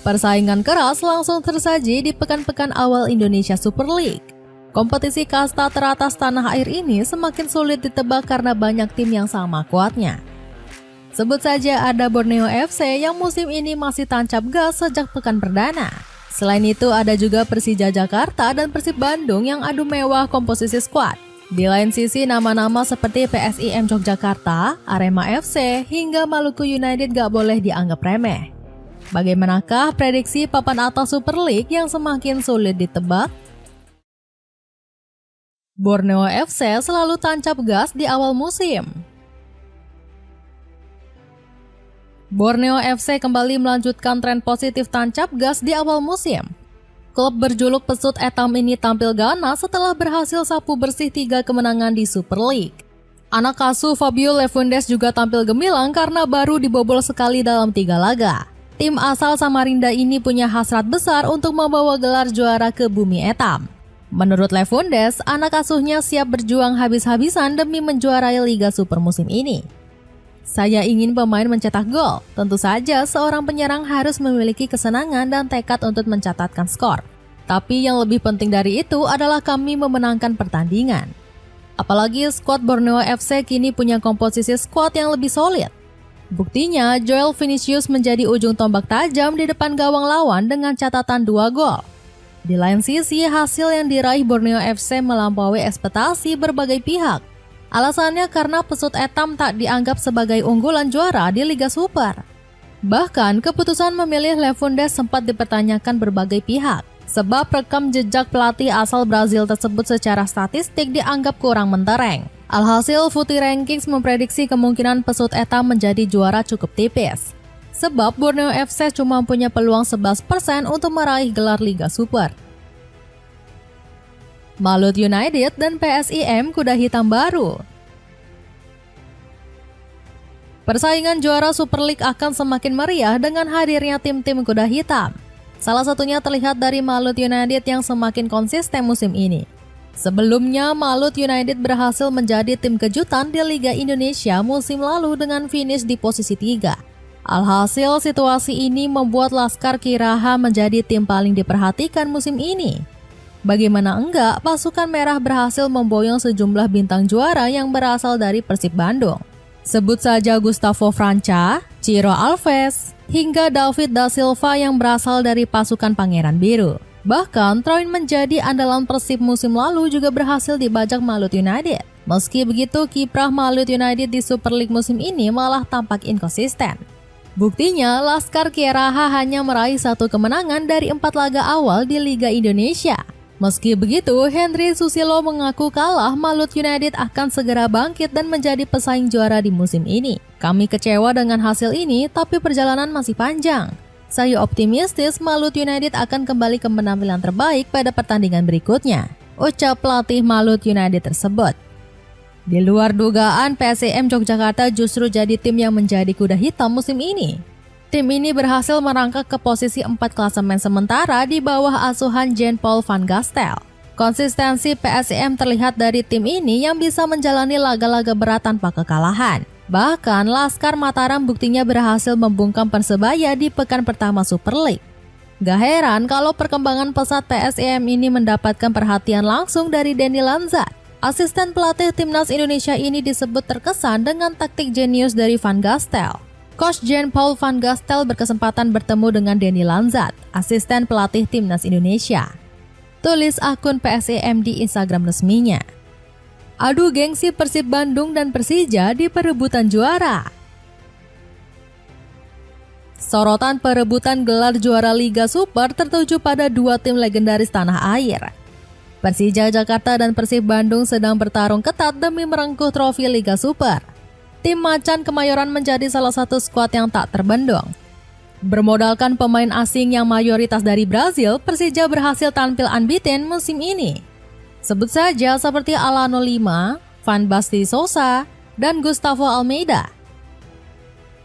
Persaingan keras langsung tersaji di pekan-pekan awal Indonesia Super League. Kompetisi kasta teratas tanah air ini semakin sulit ditebak karena banyak tim yang sama kuatnya. Sebut saja ada Borneo FC yang musim ini masih tancap gas sejak pekan perdana. Selain itu ada juga Persija Jakarta dan Persib Bandung yang adu mewah komposisi skuad. Di lain sisi nama-nama seperti PSIM Yogyakarta, Arema FC, hingga Maluku United gak boleh dianggap remeh. Bagaimanakah prediksi papan atas Super League yang semakin sulit ditebak? Borneo FC selalu tancap gas di awal musim. Borneo FC kembali melanjutkan tren positif tancap gas di awal musim. Klub berjuluk Pesut Etam ini tampil ganas setelah berhasil sapu bersih 3 kemenangan di Super League. Anak asuh Fabio Lefundes juga tampil gemilang karena baru dibobol sekali dalam 3 laga. Tim asal Samarinda ini punya hasrat besar untuk membawa gelar juara ke bumi Etam. Menurut Lefundes, anak asuhnya siap berjuang habis-habisan demi menjuarai Liga Super musim ini. Saya ingin pemain mencetak gol. Tentu saja seorang penyerang harus memiliki kesenangan dan tekad untuk mencatatkan skor. Tapi yang lebih penting dari itu adalah kami memenangkan pertandingan. Apalagi skuad Borneo FC kini punya komposisi skuad yang lebih solid. Buktinya, Joel Vinicius menjadi ujung tombak tajam di depan gawang lawan dengan catatan 2 gol. Di lain sisi, hasil yang diraih Borneo FC melampaui ekspektasi berbagai pihak. Alasannya karena Pesut Etam tak dianggap sebagai unggulan juara di Liga Super. Bahkan, keputusan memilih Lefundes sempat dipertanyakan berbagai pihak, sebab rekam jejak pelatih asal Brazil tersebut secara statistik dianggap kurang mentereng. Alhasil, Footy Rankings memprediksi kemungkinan Pesut Etam menjadi juara cukup tipis. Sebab Borneo FC cuma punya peluang 11% untuk meraih gelar Liga Super. Malut United dan PSIM kuda hitam baru. Persaingan juara Super League akan semakin meriah dengan hadirnya tim-tim kuda hitam. Salah satunya terlihat dari Malut United yang semakin konsisten musim ini. Sebelumnya, Malut United berhasil menjadi tim kejutan di Liga Indonesia musim lalu dengan finish di posisi 3. Alhasil, situasi ini membuat Laskar Kiraha menjadi tim paling diperhatikan musim ini. Bagaimana enggak, pasukan merah berhasil memboyong sejumlah bintang juara yang berasal dari Persib Bandung. Sebut saja Gustavo Franca, Ciro Alves, hingga David da Silva yang berasal dari pasukan Pangeran Biru. Bahkan, Troin menjadi andalan Persib musim lalu juga berhasil dibajak Malut United. Meski begitu, kiprah Malut United di Super League musim ini malah tampak inkonsisten. Buktinya, Laskar Kiraha hanya meraih 1 kemenangan dari 4 laga awal di Liga Indonesia. Meski begitu, Henry Susilo mengaku kalah, Malut United akan segera bangkit dan menjadi pesaing juara di musim ini. Kami kecewa dengan hasil ini, tapi perjalanan masih panjang. Saya optimistis Malut United akan kembali ke penampilan terbaik pada pertandingan berikutnya, ucap pelatih Malut United tersebut. Di luar dugaan, PSIM Yogyakarta justru jadi tim yang menjadi kuda hitam musim ini. Tim ini berhasil merangkak ke posisi 4 klasemen sementara di bawah asuhan Jean-Paul van Gastel. Konsistensi PSIM terlihat dari tim ini yang bisa menjalani laga-laga berat tanpa kekalahan. Bahkan, Laskar Mataram buktinya berhasil membungkam Persebaya di pekan pertama Super League. Gak heran kalau perkembangan pesat PSIM ini mendapatkan perhatian langsung dari Denny Lanzat. Asisten pelatih Timnas Indonesia ini disebut terkesan dengan taktik jenius dari Van Gastel. Coach Jean-Paul van Gastel berkesempatan bertemu dengan Denny Lanzat, asisten pelatih Timnas Indonesia. Tulis akun PSIM di Instagram resminya. Adu gengsi Persib Bandung dan Persija di perebutan juara. Sorotan perebutan gelar juara Liga Super tertuju pada 2 tim legendaris tanah air. Persija Jakarta dan Persib Bandung sedang bertarung ketat demi merengkuh trofi Liga Super. Tim Macan Kemayoran menjadi salah satu skuad yang tak terbendung. Bermodalkan pemain asing yang mayoritas dari Brazil, Persija berhasil tampil unbeaten musim ini. Sebut saja seperti Alano Lima, Van Basten Sosa, dan Gustavo Almeida.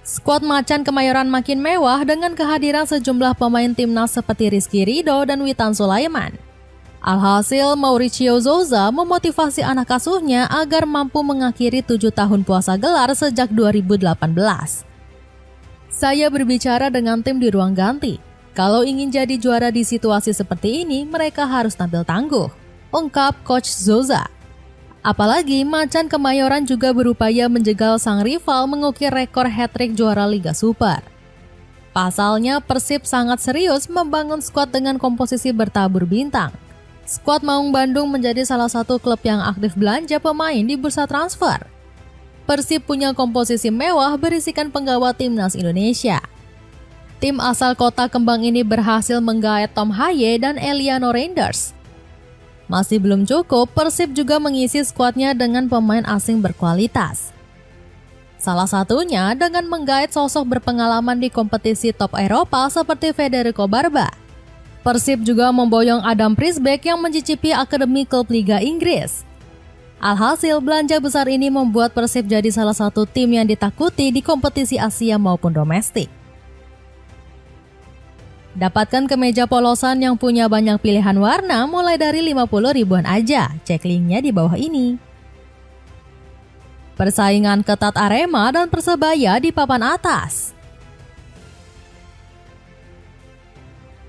Skuad Macan Kemayoran makin mewah dengan kehadiran sejumlah pemain timnas seperti Rizky Ridho dan Witan Sulaiman. Alhasil, Mauricio Souza memotivasi anak asuhnya agar mampu mengakhiri 7 tahun puasa gelar sejak 2018. Saya berbicara dengan tim di ruang ganti. Kalau ingin jadi juara di situasi seperti ini, mereka harus tampil tangguh, ungkap Coach Zoza. Apalagi Macan Kemayoran juga berupaya menjegal sang rival mengukir rekor hat-trick juara Liga Super. Pasalnya Persib sangat serius membangun skuad dengan komposisi bertabur bintang. Skuad Maung Bandung menjadi salah satu klub yang aktif belanja pemain di bursa transfer. Persib punya komposisi mewah berisikan penggawa timnas Indonesia. Tim asal Kota Kembang ini berhasil menggaet Tom Haye dan Eliano Reinders. Masih belum cukup, Persib juga mengisi skuadnya dengan pemain asing berkualitas. Salah satunya dengan menggaet sosok berpengalaman di kompetisi top Eropa seperti Federico Barba. Persib juga memboyong Adam Prisbeck yang mencicipi akademi klub Liga Inggris. Alhasil, belanja besar ini membuat Persib jadi salah satu tim yang ditakuti di kompetisi Asia maupun domestik. Dapatkan kemeja polosan yang punya banyak pilihan warna mulai dari 50 ribuan aja. Cek linknya di bawah ini. Persaingan ketat Arema dan Persebaya di papan atas.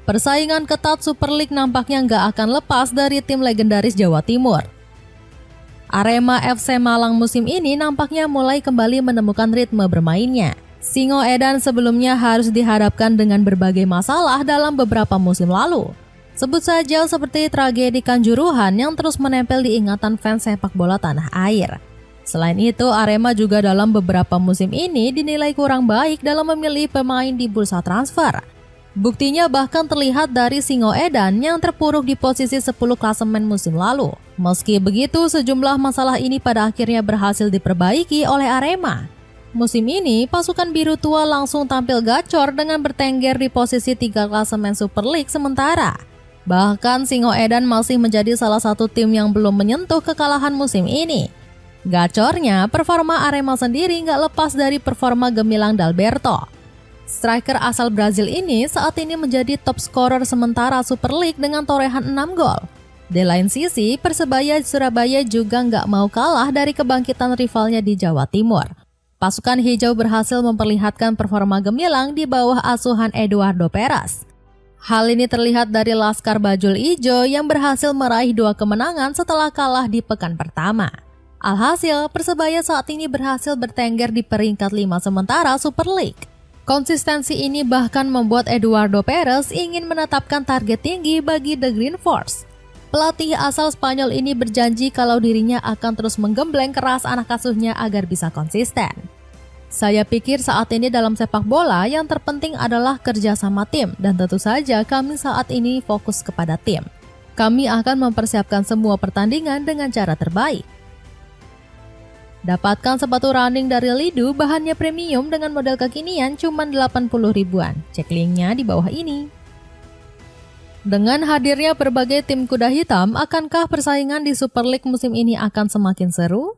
Persaingan ketat Super League nampaknya nggak akan lepas dari tim legendaris Jawa Timur. Arema FC Malang musim ini nampaknya mulai kembali menemukan ritme bermainnya. Singo Edan sebelumnya harus dihadapkan dengan berbagai masalah dalam beberapa musim lalu. Sebut saja seperti tragedi Kanjuruhan yang terus menempel di ingatan fans sepak bola tanah air. Selain itu, Arema juga dalam beberapa musim ini dinilai kurang baik dalam memilih pemain di bursa transfer. Buktinya bahkan terlihat dari Singo Edan yang terpuruk di posisi 10 klasemen musim lalu. Meski begitu, sejumlah masalah ini pada akhirnya berhasil diperbaiki oleh Arema. Musim ini, pasukan biru tua langsung tampil gacor dengan bertengger di posisi 3 klasemen Super League sementara. Bahkan Singo Edan masih menjadi salah satu tim yang belum menyentuh kekalahan musim ini. Gacornya, performa Arema sendiri nggak lepas dari performa gemilang Dalberto. Striker asal Brazil ini saat ini menjadi top scorer sementara Super League dengan torehan 6 gol. Di lain sisi, Persebaya Surabaya juga nggak mau kalah dari kebangkitan rivalnya di Jawa Timur. Pasukan hijau berhasil memperlihatkan performa gemilang di bawah asuhan Eduardo Peras. Hal ini terlihat dari Laskar Bajul Ijo yang berhasil meraih 2 kemenangan setelah kalah di pekan pertama. Alhasil, Persebaya saat ini berhasil bertengger di peringkat 5 sementara Super League. Konsistensi ini bahkan membuat Eduardo Peres ingin menetapkan target tinggi bagi The Green Force. Pelatih asal Spanyol ini berjanji kalau dirinya akan terus menggembleng keras anak asuhnya agar bisa konsisten. Saya pikir saat ini dalam sepak bola yang terpenting adalah kerja sama tim dan tentu saja kami saat ini fokus kepada tim. Kami akan mempersiapkan semua pertandingan dengan cara terbaik. Dapatkan sepatu running dari Lidu bahannya premium dengan model kekinian cuma 80 ribuan. Cek linknya di bawah ini. Dengan hadirnya berbagai tim kuda hitam, akankah persaingan di Super League musim ini akan semakin seru?